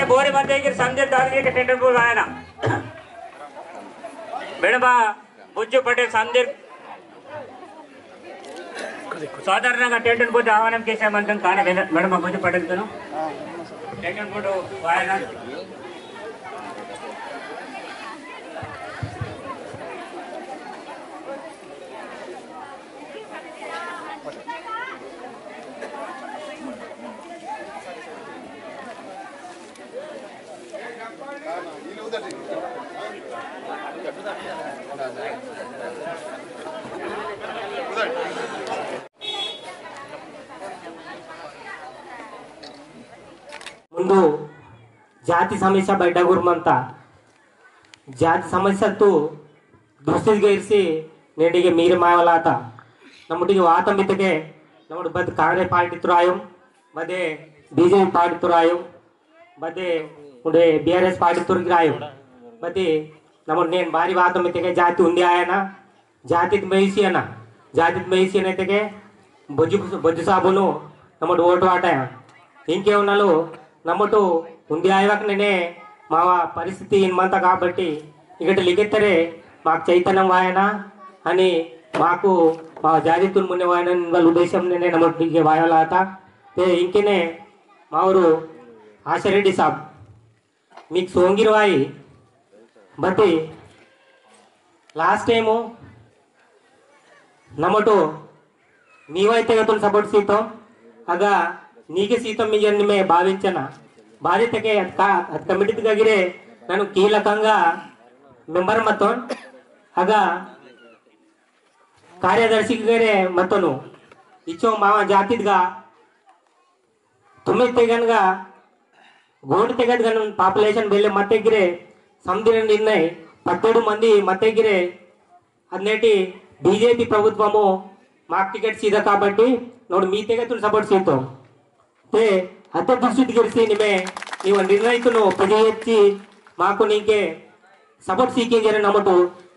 के बोरे मध्य के संजय दादरी के टेंडर को आया ना बेड़बा बुज्जू पटेल संजय साधारण टेंडर को आह्वान के मंत्र కానీ बेड़बा बुज्जू पटेल तो टेंडर को आया ना ముందు జాతి సమస్య బయటగురమంత ಜಾತಿ ಸಮಸ್ಯೆತ್ತು ದುಸ್ಥಿತಿಗೆ ಇರಿಸಿ ನೆಡಿಗೆ ಮೀರಿ ಮಾವಲಾತ ನಮ್ಮೊಟ್ಟಿಗೆ ವಾತ ಮಿತಗೆ ನಮ್ಮ ಬದ್ ಕಾಂಗ್ರೆಸ್ ಪಾರ್ಟಿ ತುರಾಯಂ ಬದೇ ಬಿಜೆಪಿ ಪಾರ್ಟಿ ತುರಾಯಂ ಬದೇ ಉಂಡೆ ಬಿಆರ್ಎಸ್ ಪಾರ್ಟಿ ತುರ್ಗಿರಾಯಂ ಬದೇ ನಮ್ಮ నేను ಭಾರಿ ವಾತ ಮಿತಗೆ ಜಾತಿ ಉಂದಿ ಆಯನ ಜಾತಿತ್ ಮೇಯಿಸಿ ಅನ ಜಾತಿತ್ ಮೇಯಿಸಿ ಏನೈತೆಗೆ ಬೊಜ್ಜು ಸಾಬುನು ನಮ್ಮ ಓಟು ಆಟ ఇంకే ఉన్నాలు నమ్మటు ఉంది ఆయవకు నేనే మా పరిస్థితి ఇన్మంత కాబట్టి ఇక్కడ లిఖిత్తరే మాకు చైతన్యం వాయన అని మాకు మా జాతితులు మున్నే వాయన వాళ్ళ ఉద్దేశం నేనే నమ్మటికి వాయాలత ఇంకేనే మా ఊరు ఆశారెడ్డి సాబ్ మీకు సోంగిరవాయి బట్టి లాస్ట్ టైము నమ్మటు నీవైతే గతులు సపోర్ట్ సీతం ಆಗ ನೀಗೆ ಸೀತಂ ಮಿಜನ್ ಮೇ ಭಾವಿಂಚನ ಭಾರತಕ್ಕೆ ಕಮಿಟಿಗಾಗಿರೆ ನಾನು ಕೀಲಕಂగా ಮೆಂಬರ್ ಮತ್ತೊನ್ ಆಗ ಕಾರ್ಯದರ್ಶಿಗೆ ಮತ್ತೊನು ಇಚ್ಚೋ ಮಾವ ಜಾತಿದ್ಗ ತುಮೆ ತೆಗನ್ಗ ಗೋಡ್ ತೆಗದ್ಗ ನನ್ನ ಪಾಪ್ಯುಲೇಷನ್ ಬೆಲೆ ಮತ್ತೆಗಿರೆ ಸಂದಿರ ನಿರ್ಣಯ 17 మంది మత్తెగిరే అన్నేటి బీజేపీ ప్రభుత్వము మాకు టికెట్ సీదా కాబట్టి నోడు మీ తెగతులు సపోర్ట్ చేస్తాం తే అత్త దుస్థితికి ఇరిసి నిమే నీవు నిర్ణయితును ప్రజెచ్చి మాకు నీకే సపోర్ట్ సీకింజరే నమ్మటు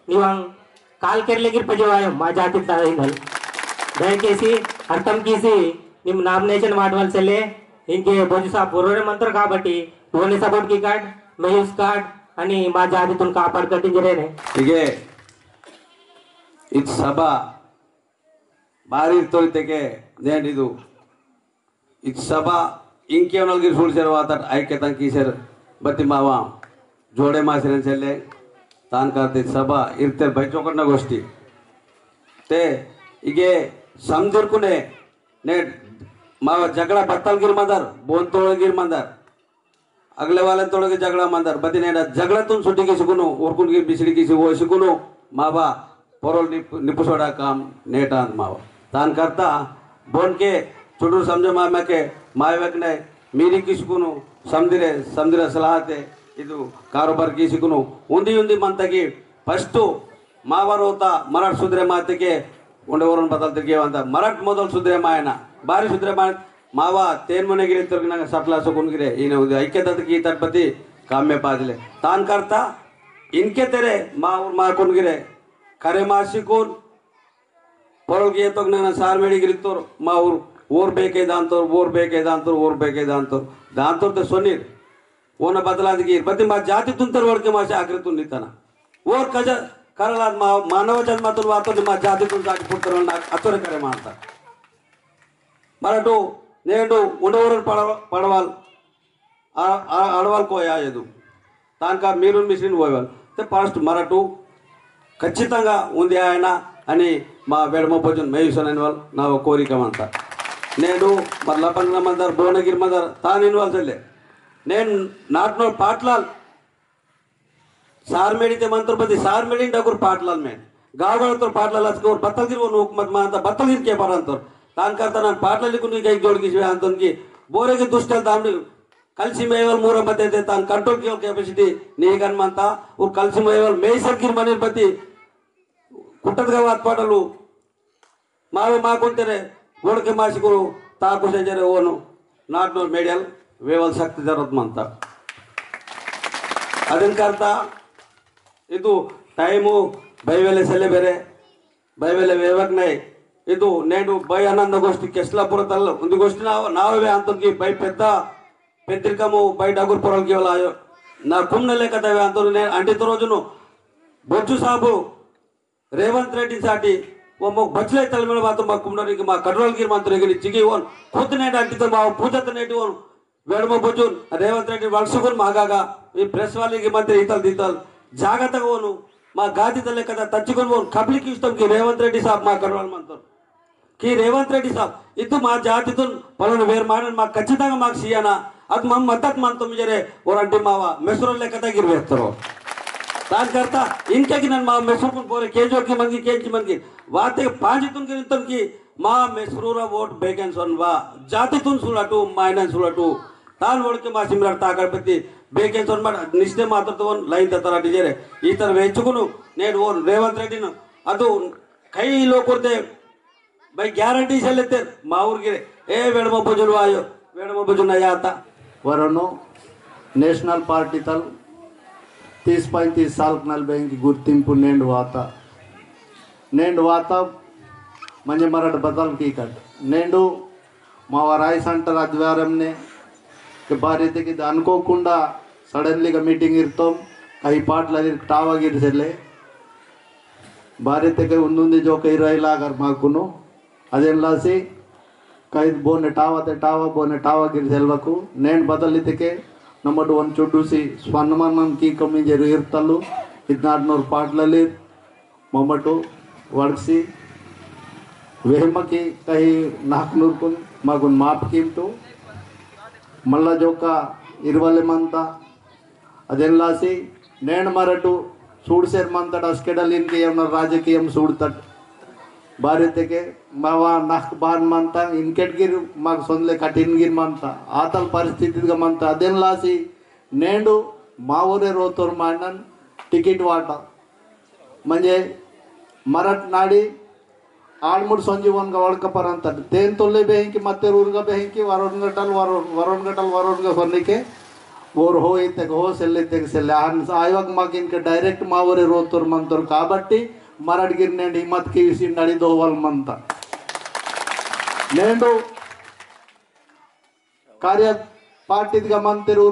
నీవు కాల్ కెర్లగిరి ప్రజవాయం మా జాతి దయచేసి అర్థం తీసి ನಿಮ್ಮ నామినేషన్ ಮಾಡవలసలే ఇంకే బొజ్జు సాబ్ బుర్రోనే మంత్ర కాబట్టి ఓన్లీ సపోర్ట్ కి కార్డ్ మెయూస్ కార్డ్ అని మా జాతితును కాపాడు కట్టింజరేనే ಹೀಗೆ ಇದು ಸಭಾ ಭಾರಿ ತೋರಿತೆಗೆ ದೇನಿದು ಇದು ಸಭಾ ಇಂಕೇವನಲ್ಗಿ ಸುಳ್ಸೇರು ಆತ ಐಕ್ಯತ ಕೀಸೇರು ಬತ್ತಿ ಮಾವ ಜೋಡೆ ಮಾಸಿನ ಚೆಲ್ಲೆ ತಾನು ಕಾರ್ತಿ ಸಭಾ ಇರ್ತಾರೆ ಬೈಚೋಕಣ್ಣ ಗೋಷ್ಠಿ ते इगे समझुर्कुने ने माव झगड़ा बत्तल गिर मंदर बोन तोड़ गिर मंदर अगले वाले तोड़ के झगड़ा मंदर बती ने झगड़ा तुम सुटी की सुकुनो उर्कुन की बिछड़ी की वो सुकुनो मावा पोरोल निपुसोड़ा काम नेटांत मावा तान करता बोन के चुटू समझो मामा के मायवक ने मीरी की सुकुनो समझिरे समझिरे सलाहते इधु कारोबार की सुकुनो उंदी उंदी मंतकी फर्स्ट मावर होता मराठ सुधरे माते उंडेवरून बदल तिरगे अंत मराठ मोदल सुधरे मायना बारी सुधरे माय मावा तेन मने गिरे तिरगना सटला सुकुन गिरे इने ऐक्यता की तरपति काम्य पादले तान करता इनके तेरे मावर माकुन गिरे करे मासिकुन पोरल गे तो ना सार मेडी गिरी तो मावर ओर बेके दांतोर ते सोनीर ओना बदलाद गिर बति मा जाति तुंतर वडके मासे आग्रे तुन नितना ओर कज करला मानव जन्मातून वातो ನಿಮ್ಮ ಜಾತಿತून जाति पुत्रना अतोरे करे मानता मराठो नेडो उंडवरून पडवाल अडवाल कोया यदु तानका मीरून मिश्रीन होयवाल ते फर्स्ट मराठो ఖచ్చితంగా ఉంది ఆయన అని మా వెడమపోజన్ మేయుసననివాల్ నా కోరిక మంత నేను మల్లపన్న మందర్ భువనగిరి మందర్ తాను ఇన్వాల్వ్ నేను నాట్నో పాట్లాల్ सारमेडी ते मंत्रपति सारमेडी डगुर पाटलाल में गावगळ तो पाटलाल अस्कोर बत्तलगिर वो हुकूमत मा अंत बत्तलगिर के परांतर तान करता ನಾನು पाटलाली कुनी कई जोड़ की अंतन की बोरेगे दुष्टल दामनी कलसी मेवल मूर बतेते तान कंट्रोल की कैपेसिटी नीगन मंता और कलसी मेवल मेसरगिर मनेपति कुटदगा वात पाटलू मावे माकुंतेरे गोडके मासिकुರು ताकु सेजरे ओनु नाट नो मेडल वेवल शक्ति जरूरत मंता ಅದನ್ನ करता ಇದು ಟೈಮು ಬೈವೆಲೆ ಸೆಲೆ ಬೇರೆ ಬೈವೆಲೆ ವೇವಕ್ ನೈ ಇದು నేడు బై ఆనంద గోష్ఠి కెస్లాపుర తల్ల ఉంది గోష్ఠి నావే అంతకి బై పెద్ద పెద్దరికము బయట అగురుపురాలకి వెళ్ళాయో నా కుమ్న లేక అంత అంటే రోజును బొజ్జు సాబు రేవంత్ రెడ్డి సాటి ఓ మాకు బచ్చులై తలమైన మాత్రం మా కుమ్మరికి మా కడ్రోలగిరి మంత్రి జిగి ఓన్ కూతునేటి అంటితో మా పూజతో నేటి ఓన్ వేడమ బొజ్జు రేవంత్ రెడ్డి వలసకుని మాగాగా ఈ ప్రెస్ వాళ్ళకి మంత్రి ఈతలు తీతాలు జాగ్రత్తగా ఓను మా గాదిత లెక్క తచ్చుకొని ఓను కబలికి ఇష్టం కి రేవంత్ రెడ్డి సాబ్ మా కడ్రోల మంత్రి కి రేవంత్ రెడ్డి సాబ్ ఇది మా జాతితో పలానా వేరు మాట మాకు ఖచ్చితంగా మాకు సీయనా అది మా మద్దతు మనతో జరే ఓరంటే మా మెసూరు లెక్క తగ్గిరి వేస్తారు దానికర్త ఇంకెకి నన్ను మా మెసూరుకుని పోరే కేజీకి మనకి కేజీ మనకి వాతే పాంచితునికి ఇంతకి మా మెసూర ఓట్ ಬೇಕನ್ ಸೊನ್ವಾ ಜಾತಿ ತುನ್ ಸುಳಟು ಮಾಯನನ್ ಸುಳಟು ತಾನ್ ಓಡಕ್ಕೆ మా ಸಿಮ್ರಾಟ್ తాకడపెత్తి ಬೇಕನ್ ಸೊನ್ ಮಾಡ ನಿಶ್ನೆ ಮಾತಾಡ್ತು ಲೈನ್ ತತರ ಡಿಜರೆ ಈ ತರ ವೆಚ್ಚುకును నేను ఓ రేవంత్ రెడ్డిను ಅದು ಕೈలో ಕೊಡ್ತೆ ಬೈ ಗ್ಯಾರಂಟಿ ಸೆಲ್ಲೆತ್ತೆ మా ఊరికి ఏ వేడమ భుజులు వాయో వేడమ భుజున యాత वरनो नेशनल पार्टी तल 30-35 साल नलबे गुर्तिंपु नेंड वाता मंजे मराठ बदल की कट नेंडु మా రాయి సెంటర్ ఆధ్వర్యంనే భార్యతకి అనుకోకుండా సడన్లీగా మీటింగ్ ఇర్తాం కై పాటలు అది టావాగిరిసెల్లే భార్యతకి ఉంది జోక 20 లాగర్ మాకును అదేం లాసి ಕೈ ಬೋನೆ ಟಾವ ಬೋನೆ ಟಾವಾಗಿರಿ ಸೆಲ್ವಕು ನೇಣು ಬದಲಿದ್ದಕ್ಕೆ ನಮ್ಮದು ಒಂದು ಚುಡ್ಡುಸಿ ಸ್ವರ್ಣಮನ್ನಂ ಕೀ ಕಮ್ಮಿ ಜರು ಇರ್ತಲ್ಲು 1400 ಪಾಟ್ಲಲ್ಲಿ ಮೊಮ್ಮಟು ಒಡಗಿಸಿ ವೆಹಮకి ಕೈ 400 మాకు మాప్ కీమ్టు మళ్ళా జోక 20 మంత అదెల్లాసి నేను మరటు సూడ్సేర్ మంతట అస్కెడలిన్కి ఏమన్నా రాజకీయం సూడుతట్ భార్యతకి మావా నాకు బాన్ మంత ఇన్కెట్గిర్ మాకు సొందలే కఠిన్గిర్ మంత ఆతల పరిస్థితిగా మంత అదేం లాసి నేడు మా ఊరే రోతోర్ మాండన్ టికెట్ వాట म्हणजे मराठ नाडी आडमुड संजीवनगा वळकपर ಅಂತ ತೇನ್ ತೊಲ್ಲೆ ಬೇಂಕಿ ಮತ್ತೆ ಊರ್ಗ ಬೇಂಕಿ ವರುಣ್ ಗಟಲ್ ಹೊನ್ನಿಕೆ ಓರ್ ಹೋಯಿತೆ ಹೋ ಸೆಲ್ಲಿತೆ ಸೆಲ್ಲೆ ಆಯವಾಗ ಮಾಗಿನ್ಕೆ ಡೈರೆಕ್ಟ್ ಮಾವರೆ ರೋತೋರ್ ಮಂತೋರ್ కాబట్టి మరడిగిరి నేను హిమ్మత్కి ఇసి నడిదోవల్మంత నేను కార్య పార్టీగా మంతిరు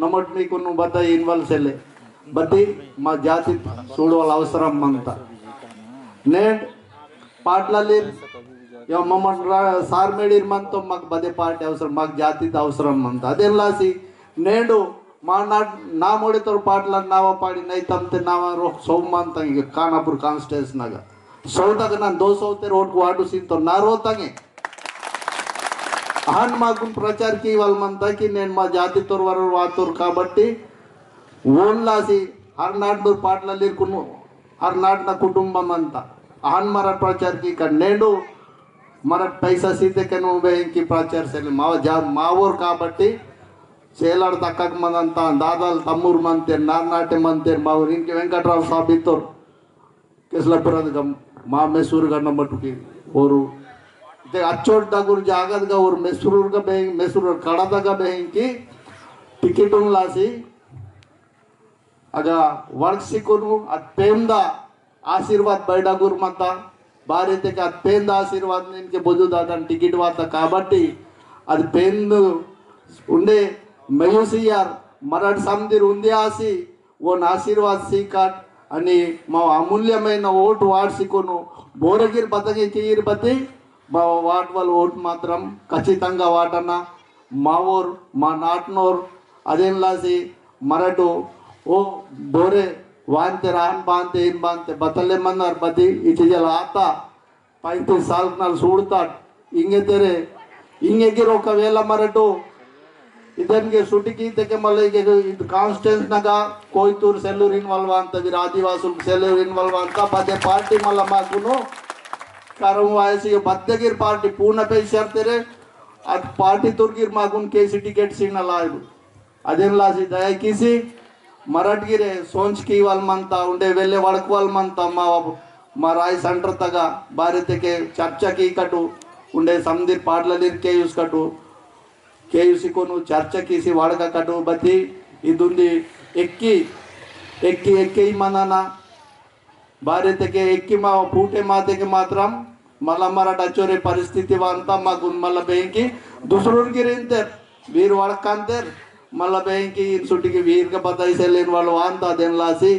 నమ్మట్ మీకు నువ్వు బద్ద ఇన్వాల్వ్ బట్టి మా జాతి చూడవాళ్ళ అవసరం అంత నేను పాటలಲ್ಲಿ మమ్మల్ని సార్ మేడిర్ మనతో మాకు బదే పార్టీ అవసరం మాకు జాతి అవసరం అంత అదేం లాసి నేను మా నా మోడితో పాటల నావ ಪಾಡಿ ನೈತಂತೆ ನಾವ ಸೌಮಂತ ಈಗ ಖಾನಾಪುರ ಕಾನ್ಸ್ಟಿಟ್ಯೂನ್ಸ್ನಾಗ ಸೌದಾಗ ನಾನು 200 रोड वाडू सीन ना रोतांगे అహన్ మాకు ప్రచారకి వాళ్ళ మంతకి నేను మా జాతి తోర్వరు వాతోర్ కాబట్టి ఓన్లాసి హర్నాడ్నూర్ పాటలಲ್ಲಿ ఇరుకును హర్నాడ్న కుటుంబం అంతా అహన్ మర ప్రచారకి నేను మర పైసా సీతకే నువ్వు ఇంకి ప్రచార సెల్ మా ఊరు కాబట్టి ಸೇಲಾಡ್ ತಕ್ಕಕ್ಕೆ ಮಂದಂತ ದಾದಾಲ್ ತಮ್ಮೂರು ಮಂತೇರು ನಾರ್ನಾಟೆ ಮಂತೇರು మా ఊరు ఇంక వెంకట్రావు సాబ్ ఇత్తోరు కెస్లపుರದ మా మెసూరుగా నమ్మట్టుకి ఓరు అచ్చోడ్దాగురు జాగద్గా ఊరు మెసూరుగా మెసూరు కడదగా ಬೇಂಕಿ ಟಿಕೆಟ್ ಲಾಸಿ ಆಗ ವರ್ಕ್ಸಿಕ್ಕೂ ಅದು ಪೇಮ್ದ ಆಶೀರ್ವಾದ ಬೈಡಾಗುರು ಮತ್ತ ಭಾರತಕ್ಕೆ ಅದು ಪೇಂದ ಆಶೀರ್ವಾದ ನಿನಗೆ ಬದುದಾದನ್ ಟಿಕೆಟ್ ವಾತ కాబట్టి అది పేందు ఉండే మయూసియార్ మరాఠ సమితిర్ ఉంది ఆసి ఓన్ ఆశీర్వాద్ సీకాట్ అని మా అమూల్యమైన ఓటు వాడ్సికొను బోరగిరి బతకి తీరు బతి మా వాట్ వాళ్ళ ఓటు మాత్రం ఖచ్చితంగా వాటన్న మా ఊరు మా నాటనోరు అదేం లాసి మరటు ఓ బోరే వాంతే రాన్ బాంతే ఏం బాంతే బతలేమన్నారు బతి ఇటీజల ఆత 35 साल నాలు చూడతాడు ఇంగే తెరే ఇంగెగిరి ఒకవేళ మరటు ಇದನ್ಗೆ ಸುಟಿಕಿ ತೆಗೆ ಮಲ್ಲ ಇದು ಕಾನ್ಸ್ಟಿಟ್ಯೂನ್ಸ್ನಾಗ ಕೊಯ್ತೂರು ಸೆಲ್ಲೂರು ಇನ್ವಾಲ್ವ್ ಅಂತ ವೀರ ಆದಿವಾಸುಲ್ ಸೆಲ್ಲೂರು ಇನ್ವಾಲ್ವ್ ಅಂತ ಬದ್ದೆ ಪಾರ್ಟಿ ಮಲ್ಲ ಮಾಗುನು ಕರಂ ವಾಯಸಿಗೆ ಬದ್ದಗಿರ್ ಪಾರ್ಟಿ ಪೂರ್ಣ ಪೈ ಸೇರ್ತಾರೆ ಅದು ಪಾರ್ಟಿ ತುರ್ಗಿರ್ ಮಾಗುನ್ ಕೇಸಿ ಟಿಕೆಟ್ ಸಿಗ್ನಲ್ಲ ಇದು ಅದೇನ್ ಲಾಸಿ ದಯಕಿಸಿ ಮರಾಠ್ಗಿರೆ ಸೋಂಚ್ಕಿ ವಾಲ್ಮಂತ ಉಂಡೆ ವೆಲ್ಲೆ ವಳಕ್ವಾಲ್ಮಂತ మా రాయి సెంటర్ తగ భారతకి చర్చకి కటు ఉండే సమితి పాటలಲ್ಲಿ కేయూస్ కటు కేయూసికోను చర్చకిసి వాడక కటు బతి ఇదుంది ఎక్కి మనన భారతకి ఎక్కి మా పూటే మాతకి మాత్రం మళ్ళా మరాఠ అచ్చోరే పరిస్థితి అంతా మాకు మళ్ళీ బేంకి దుసరూరికి రింతే वीर वड़कंतर मल्ल बेंकी सुटिकी वीर के बताइसे लेन वाल वांता देन लासी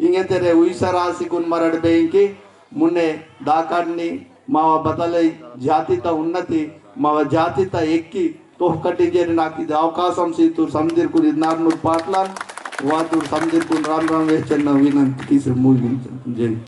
इंगे तेरे उइसा राशि कुन मरड बेंकी मुन्ने दाकाडनी मावा बतले जातिता उन्नति मावा जातिता एक्की तो कटिंजेरी नाकी అవకాశం సీతు సందిర్కుని నార్నూర్ పాట్ల వాతు సందిర్కుని రామ్ రామ్ వేచన్న వినంతి తీసి ముగించండి.